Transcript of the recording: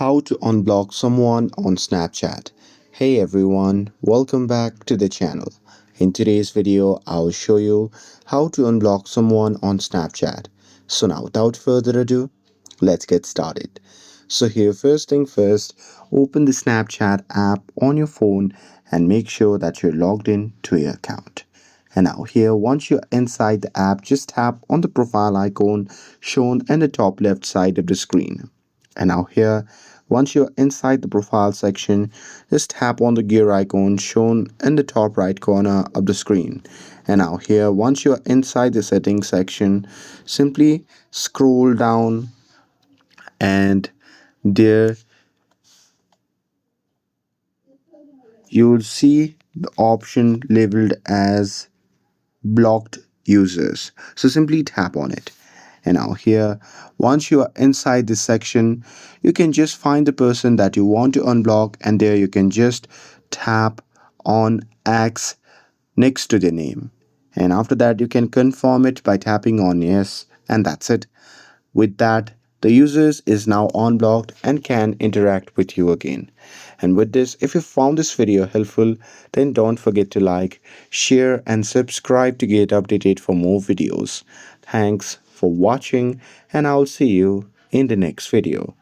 How to unblock someone on Snapchat. Hey everyone, welcome back to the channel. In today's video, I'll show you how to unblock someone on Snapchat. So now without further ado, let's get started. So here first thing first, open the Snapchat app on your phone and make sure that you're logged in to your account. And now here, once you're inside the app, just tap on the profile icon shown in the top left side of the screen. And now here, once you're inside the profile section, just tap on the gear icon shown in the top right corner of the screen. And now here, once you're inside the settings section, simply scroll down and there you'll see the option labeled as blocked users. So simply tap on it. And now here, once you are inside this section, you can just find the person that you want to unblock, and there you can just tap on X next to the name. And after that, you can confirm it by tapping on yes, and that's it. With that, the users is now unblocked and can interact with you again. And with this, if you found this video helpful, then don't forget to like, share and subscribe to get updated for more videos. Thanks for watching and I'll see you in the next video.